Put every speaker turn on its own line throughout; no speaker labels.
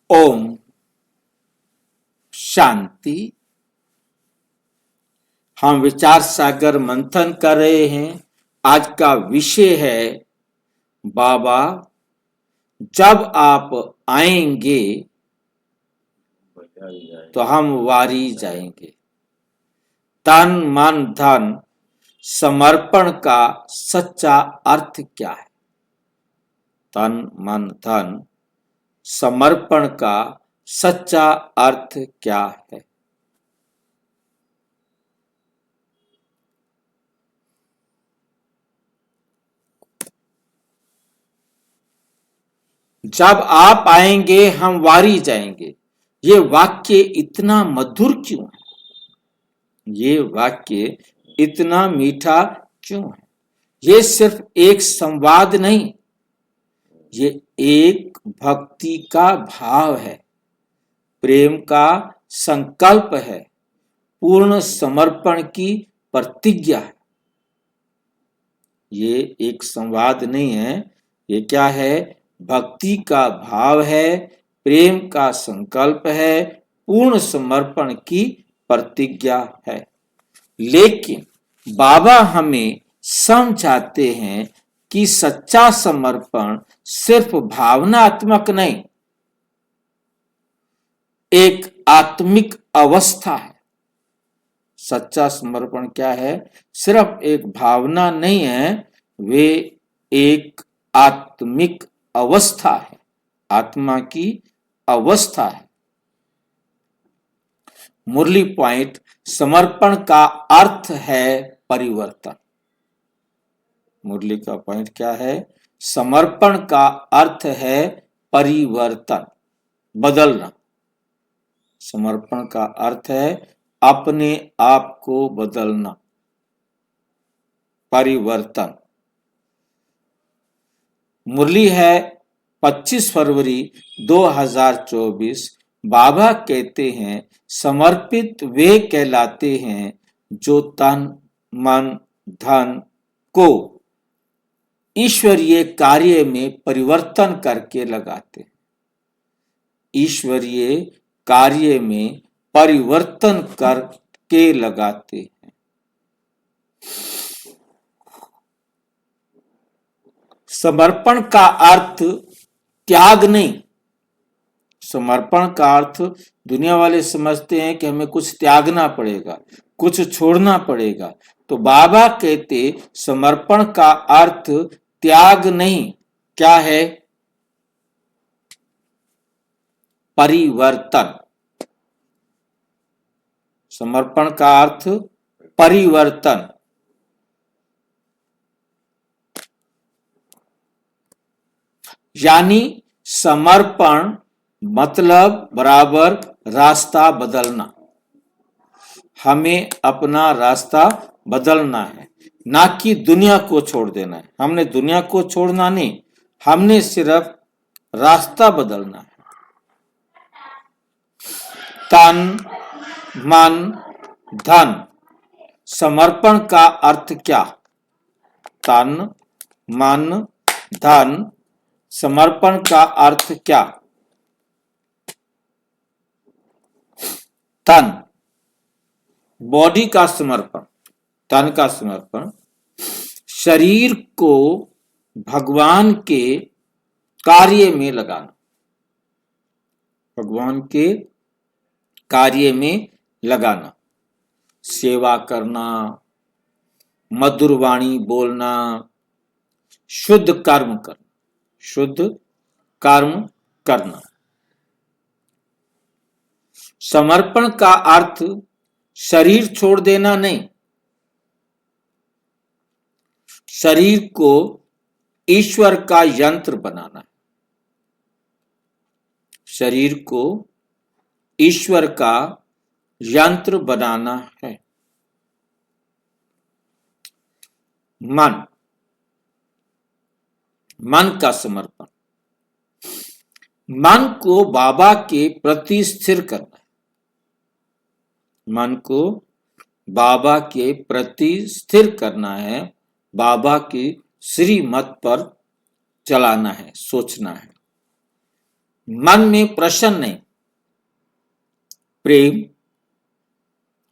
ओम शांति। हम विचार सागर मंथन कर रहे हैं। आज का विषय है बाबा जब आप आएंगे तो हम वारी जाएंगे। तन मन धन समर्पण का सच्चा अर्थ क्या है? तन मन धन समर्पण का सच्चा अर्थ क्या है? जब आप आएंगे हम वारी जाएंगे। ये वाक्य इतना मधुर क्यों है? ये वाक्य इतना मीठा क्यों है? ये सिर्फ एक संवाद नहीं, ये एक भक्ति का भाव है, प्रेम का संकल्प है, पूर्ण समर्पण की प्रतिज्ञा है। ये एक संवाद नहीं है, ये क्या है? भक्ति का भाव है, प्रेम का संकल्प है, पूर्ण समर्पण की प्रतिज्ञा है। लेकिन बाबा हमें समझाते हैं कि सच्चा समर्पण सिर्फ भावनात्मक नहीं, एक आत्मिक अवस्था है। सच्चा समर्पण क्या है? सिर्फ एक भावना नहीं है, वे एक आत्मिक अवस्था है, आत्मा की अवस्था है। मुरली पॉइंट, समर्पण का अर्थ है परिवर्तन। मुरली का पॉइंट क्या है? समर्पण का अर्थ है परिवर्तन, बदलना। समर्पण का अर्थ है अपने आप को बदलना, परिवर्तन। मुरली है 25 फरवरी 2024। बाबा कहते हैं समर्पित वे कहलाते हैं जो तन मन धन को ईश्वरीय कार्य में परिवर्तन करके लगाते हैं। ईश्वरीय कार्य में परिवर्तन करके लगाते हैं। समर्पण का अर्थ त्याग नहीं। समर्पण का अर्थ दुनिया वाले समझते हैं कि हमें कुछ त्यागना पड़ेगा, कुछ छोड़ना पड़ेगा। तो बाबा कहते समर्पण का अर्थ त्याग नहीं, क्या है? परिवर्तन। समर्पण का अर्थ परिवर्तन। यानी समर्पण मतलब बराबर रास्ता बदलना। हमें अपना रास्ता बदलना है, ना कि दुनिया को छोड़ देना है। हमने दुनिया को छोड़ना नहीं, हमने सिर्फ रास्ता बदलना है। तन मन धन समर्पण का अर्थ क्या? तन मन धन समर्पण का अर्थ क्या? तन बॉडी का समर्पण, तन का समर्पण। शरीर को भगवान के कार्य में लगाना, भगवान के कार्य में लगाना। सेवा करना, मधुर वाणी बोलना, शुद्ध कर्म करना, शुद्ध कर्म करना। समर्पण का अर्थ शरीर छोड़ देना नहीं, शरीर को ईश्वर का यंत्र बनाना। शरीर को ईश्वर का यंत्र बनाना है। मन, मन का समर्पण। मन को बाबा के प्रति स्थिर करना है। मन को बाबा के प्रति स्थिर करना है, बाबा की श्रीमत पर चलाना है, सोचना है। मन में प्रश्न नहीं, प्रेम,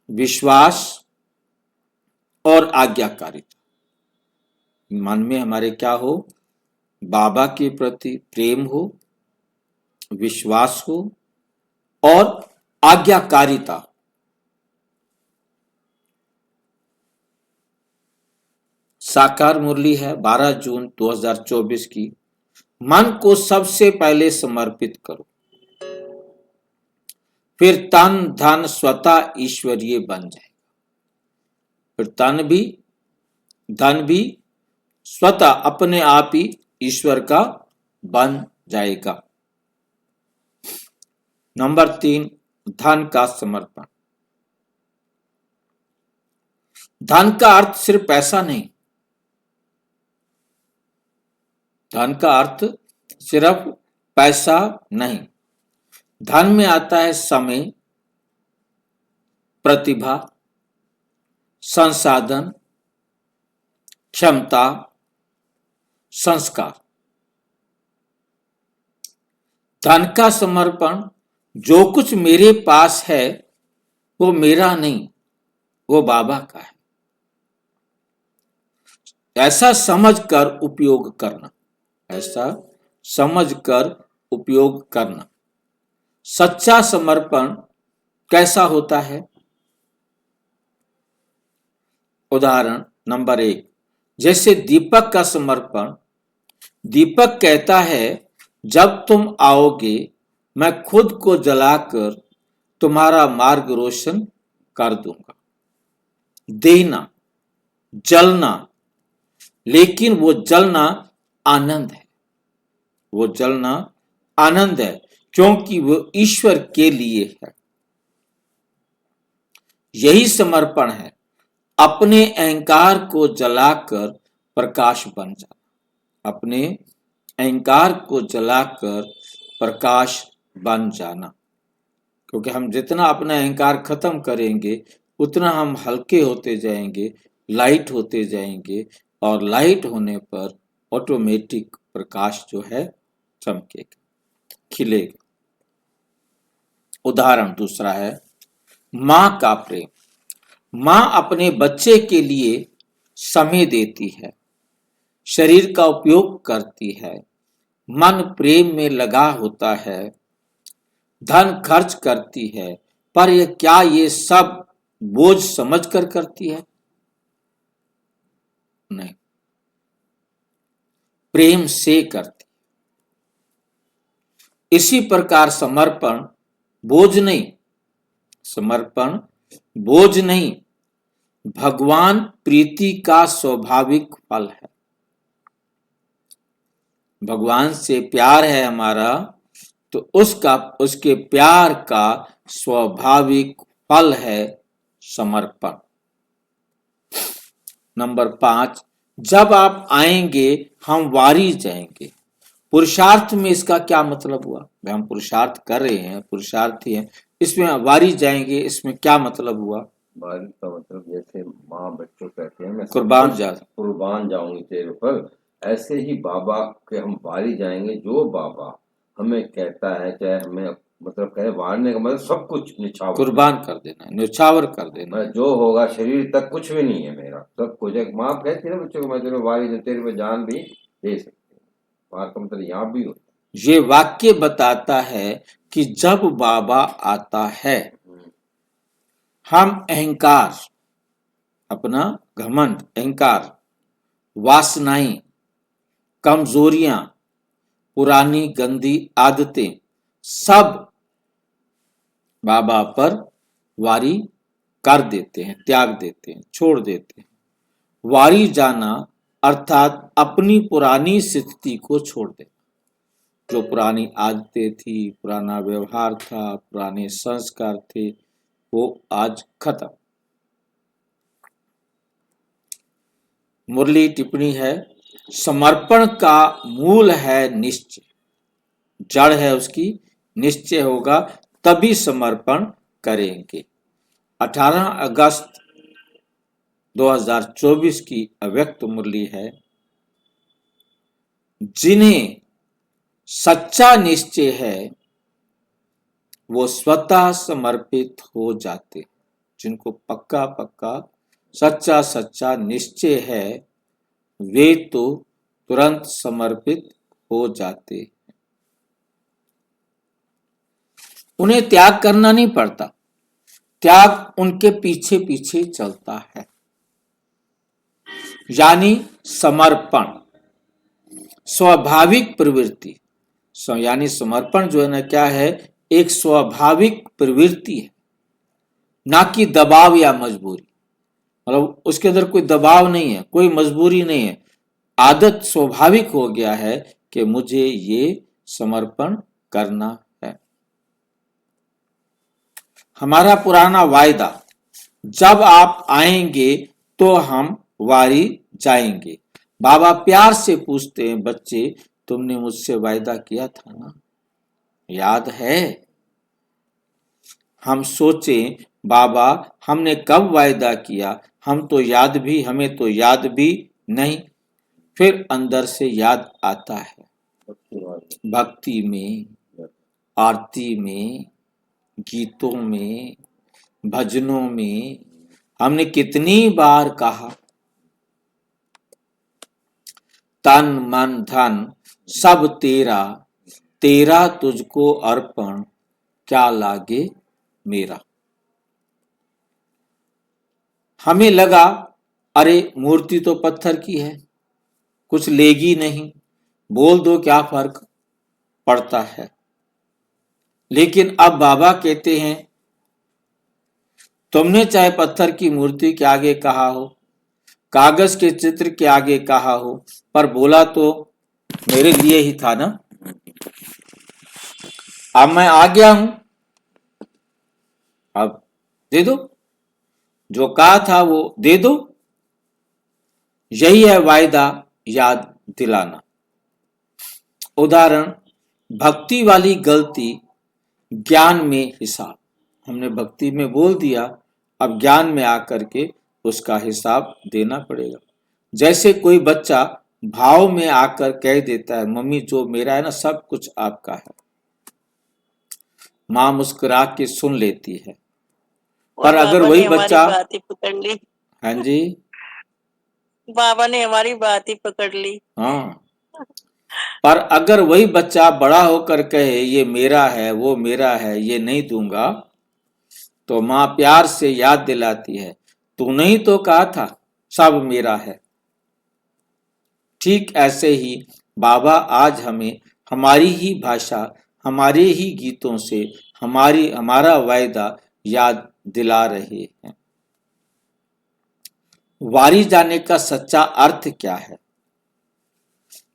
विश्वास और आज्ञाकारिता। मन में हमारे क्या हो? बाबा के प्रति प्रेम हो, विश्वास हो और आज्ञाकारिता। साकार मुरली है 12 जून 2024 की। मन को सबसे पहले समर्पित करो, फिर तन धन स्वतः ईश्वरीय बन जाएगा। फिर तन भी धन भी स्वतः अपने आप ही ईश्वर का बन जाएगा। नंबर 3, धन का समर्पण। धन का अर्थ सिर्फ पैसा नहीं, धन का अर्थ सिर्फ पैसा नहीं। धन में आता है समय, प्रतिभा, संसाधन, क्षमता, संस्कार। धन का समर्पण, जो कुछ मेरे पास है वो मेरा नहीं, वो बाबा का है, ऐसा समझकर उपयोग करना, ऐसा समझकर उपयोग करना। सच्चा समर्पण कैसा होता है? उदाहरण नंबर 1, जैसे दीपक का समर्पण। दीपक कहता है, जब तुम आओगे मैं खुद को जलाकर तुम्हारा मार्ग रोशन कर दूंगा। देना, जलना, लेकिन वो जलना आनंद है, वो जलना आनंद है क्योंकि वो ईश्वर के लिए है। यही समर्पण है, अपने अहंकार को जलाकर प्रकाश बन जाना, अपने अहंकार को जलाकर प्रकाश बन जाना। क्योंकि हम जितना अपना अहंकार खत्म करेंगे उतना हम हल्के होते जाएंगे, लाइट होते जाएंगे, और लाइट होने पर ऑटोमेटिक प्रकाश जो है चमकेगा, खिलेगा। उदाहरण दूसरा है मां का प्रेम। मां अपने बच्चे के लिए समय देती है, शरीर का उपयोग करती है, मन प्रेम में लगा होता है, धन खर्च करती है, पर क्या ये सब बोझ समझकर करती है? नहीं, प्रेम से करती। इसी प्रकार समर्पण बोझ नहीं, समर्पण बोझ नहीं, भगवान प्रीति का स्वाभाविक फल है। भगवान से प्यार है हमारा, तो उसके प्यार का स्वाभाविक फल है समर्पण। नंबर 5, जब आप आएंगे हम वारी जाएंगे। पुरुषार्थ में इसका क्या मतलब हुआ? हम पुरुषार्थ कर रहे हैं, पुरुषार्थी हैं, इसमें वारी जाएंगे, इसमें क्या मतलब हुआ?
वारी का मतलब जैसे माँ बच्चों कहते हैं मैं
कुर्बान
जाऊंगी तेरे पर, ऐसे ही बाबा के हम वारी जाएंगे। जो बाबा हमें कहता है, चाहे हमें मतलब कहे वारने का मतलब सब कुछ निछावर,
कुर्बान कर देना, न्यौछावर कर देना।
जो होगा शरीर तक कुछ भी नहीं है मेरा, सब कुछ है। माँ कहती है ना बच्चों को, मैं तेरे वारी जो तेरे पे जान भी दे सकती हूँ। वार का मतलब यहाँ भी होता है।
ये वाक्य बताता है कि जब बाबा आता है हम अहंकार, अपना घमंड, अहंकार, वासनाएं, कमजोरियां, पुरानी गंदी आदतें सब बाबा पर वारी कर देते हैं, त्याग देते हैं, छोड़ देते हैं। वारी जाना अर्थात अपनी पुरानी स्थिति को छोड़ देना। जो पुरानी आदतें थी, पुराना व्यवहार था, पुराने संस्कार थे, वो आज खत्म। मुरली टिप्पणी है, समर्पण का मूल है निश्चय, जड़ है उसकी निश्चय होगा तभी समर्पण करेंगे। 18 अगस्त 2024 की अव्यक्त मुरली है, जिन्हें सच्चा निश्चय है वो स्वतः समर्पित हो जाते। जिनको पक्का पक्का सच्चा सच्चा निश्चय है वे तो तुरंत समर्पित हो जाते। उन्हें त्याग करना नहीं पड़ता, त्याग उनके पीछे पीछे चलता है। यानी समर्पण स्वाभाविक प्रवृत्ति, यानी समर्पण जो है ना क्या है, एक स्वाभाविक प्रवृत्ति है, ना कि दबाव या मजबूरी। मतलब उसके अंदर कोई दबाव नहीं है, कोई मजबूरी नहीं है, आदत स्वाभाविक हो गया है कि मुझे ये समर्पण करना है। हमारा पुराना वायदा, जब आप आएंगे तो हम वारी जाएंगे। बाबा प्यार से पूछते हैं, बच्चे तुमने मुझसे वायदा किया था ना, याद है? हम सोचें बाबा हमने कब वायदा किया, हमें तो याद भी नहीं। फिर अंदर से याद आता है, भक्ति में, आरती में, गीतों में, भजनों में हमने कितनी बार कहा, तन मन धन सब तेरा, तेरा तुझको अर्पण, क्या लागे मेरा। हमें लगा अरे मूर्ति तो पत्थर की है, कुछ लेगी नहीं, बोल दो क्या फर्क पड़ता है। लेकिन अब बाबा कहते हैं तुमने चाहे पत्थर की मूर्ति के आगे कहा हो, कागज के चित्र के आगे कहा हो, पर बोला तो मेरे लिए ही था ना। अब मैं आ गया हूं, अब दे दो, जो कहा था वो दे दो। यही है वायदा याद दिलाना। उदाहरण, भक्ति वाली गलती, ज्ञान में हिसाब। हमने भक्ति में बोल दिया, अब ज्ञान में आकर के उसका हिसाब देना पड़ेगा। जैसे कोई बच्चा भाव में आकर कह देता है मम्मी जो मेरा है ना सब कुछ आपका है, माँ मुस्कुरा के सुन लेती है। पर अगर वही बच्चा,
बात ही पकड़ ली।
हाँ जी,
बाबा ने हमारी बात ही पकड़ ली।
हाँ, पर अगर वही बच्चा बड़ा होकर कहे ये मेरा है, वो मेरा है, ये नहीं दूंगा, तो माँ प्यार से याद दिलाती है तूने ही तो कहा था सब मेरा है। ठीक ऐसे ही बाबा आज हमें हमारी ही भाषा, हमारे ही गीतों से हमारा वायदा याद दिला रहे हैं। वारी जाने का सच्चा अर्थ क्या है?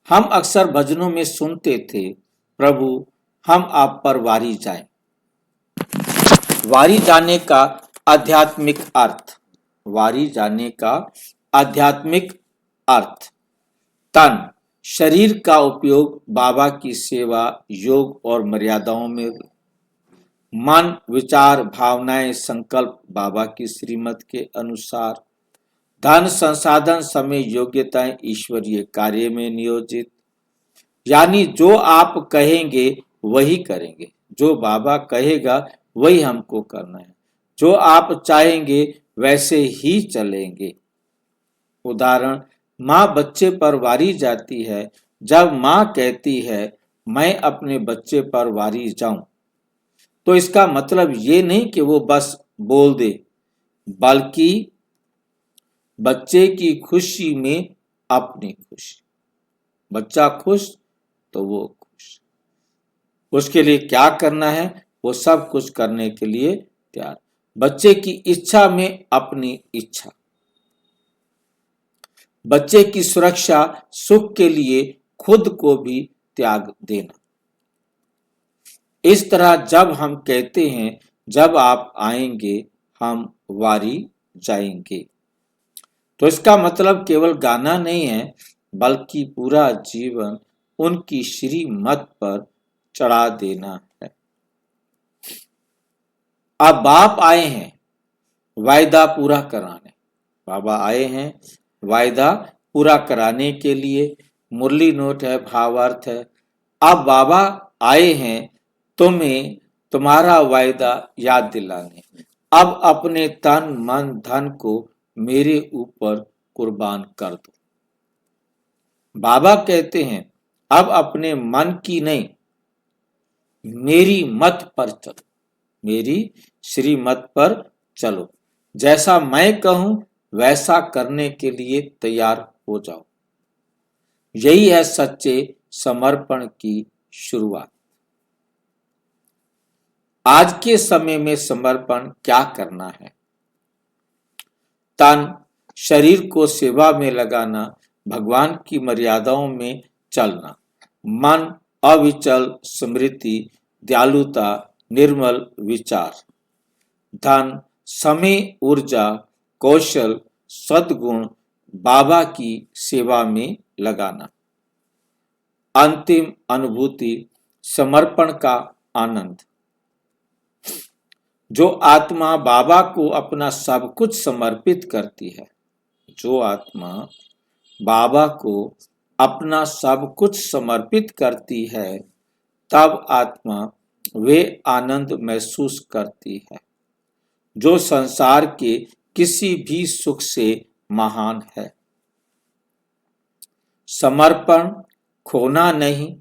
हम अक्सर भजनों में सुनते थे, प्रभु हम आप पर वारी जाएं। वारी जाने का आध्यात्मिक अर्थ, वारी जाने का आध्यात्मिक अर्थ, तन शरीर का उपयोग बाबा की सेवा, योग और मर्यादाओं में, मन विचार भावनाएं संकल्प बाबा की श्रीमत के अनुसार, धन संसाधन समय योग्यताएं ईश्वरीय कार्य में नियोजित। यानी जो आप कहेंगे वही करेंगे, जो बाबा कहेगा वही हमको करना है, जो आप चाहेंगे वैसे ही चलेंगे। उदाहरण, माँ बच्चे पर वारी जाती है। जब माँ कहती है मैं अपने बच्चे पर वारी जाऊं, तो इसका मतलब ये नहीं कि वो बस बोल दे, बल्कि बच्चे की खुशी में अपनी खुशी। बच्चा खुश तो वो खुश, उसके लिए क्या करना है वो सब कुछ करने के लिए तैयार। बच्चे की इच्छा में अपनी इच्छा, बच्चे की सुरक्षा सुख के लिए खुद को भी त्याग देना। इस तरह जब हम कहते हैं जब आप आएंगे हम वारी जाएंगे, तो इसका मतलब केवल गाना नहीं है, बल्कि पूरा जीवन उनकी श्रीमत पर चढ़ा देना है। अब बाप आए हैं वायदा पूरा कराने, बाबा आए हैं वायदा पूरा कराने के लिए। मुरली नोट है, भावार्थ है, अब बाबा आए हैं तुम्हें तुम्हारा वायदा याद दिलाने। अब अपने तन मन धन को मेरे ऊपर कुर्बान कर दो। बाबा कहते हैं अब अपने मन की नहीं, मेरी मत पर चलो, मेरी श्रीमत पर चलो। जैसा मैं कहूं वैसा करने के लिए तैयार हो जाओ। यही है सच्चे समर्पण की शुरुआत। आज के समय में समर्पण क्या करना है? तन शरीर को सेवा में लगाना, भगवान की मर्यादाओं में चलना, मन अविचल स्मृति, दयालुता, निर्मल विचार, धन समय, ऊर्जा, कौशल, सद्गुण बाबा की सेवा में लगाना। अंतिम अनुभूति समर्पण का आनंद। जो आत्मा बाबा को अपना सब कुछ समर्पित करती है, जो आत्मा बाबा को अपना सब कुछ समर्पित करती है, तब आत्मा वे आनंद महसूस करती है जो संसार के किसी भी सुख से महान है। समर्पण खोना नहीं,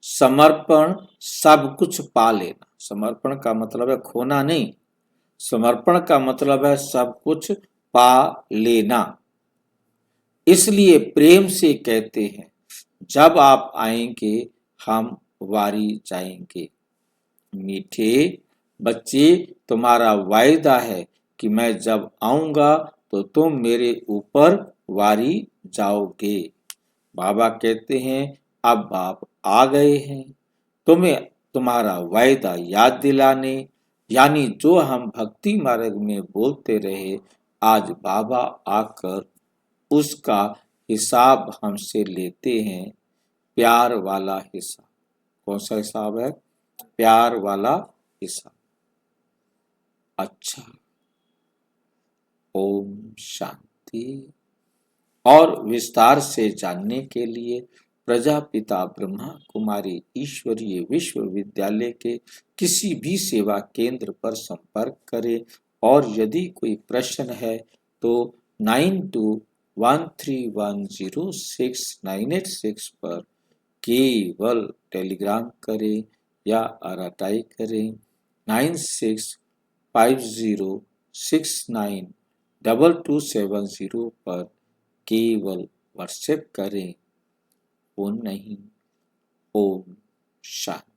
समर्पण सब कुछ पा लेना। समर्पण का मतलब है खोना नहीं, समर्पण का मतलब है सब कुछ पा लेना। इसलिए प्रेम से कहते हैं जब आप आएंगे हम वारी जाएंगे। मीठे बच्चे, तुम्हारा वायदा है कि मैं जब आऊंगा तो तुम मेरे ऊपर वारी जाओगे। बाबा कहते हैं अब आप आ गए हैं तुम्हें तुम्हारा वायदा याद दिलाने, यानी जो हम भक्ति मार्ग में बोलते रहे, आज बाबा आकर उसका हिसाब हमसे लेते हैं। प्यार वाला हिसाब। कौन सा हिसाब है? प्यार वाला हिसाब। अच्छा, ओम शांति। और विस्तार से जानने के लिए प्रजापिता ब्रह्मा कुमारी ईश्वरीय विश्वविद्यालय के किसी भी सेवा केंद्र पर संपर्क करें और यदि कोई प्रश्न है तो 9213106986 पर केवल टेलीग्राम करें या आरटाई करें। 9650692270 पर केवल व्हाट्सएप करें। फोन नहीं। ओम शांति।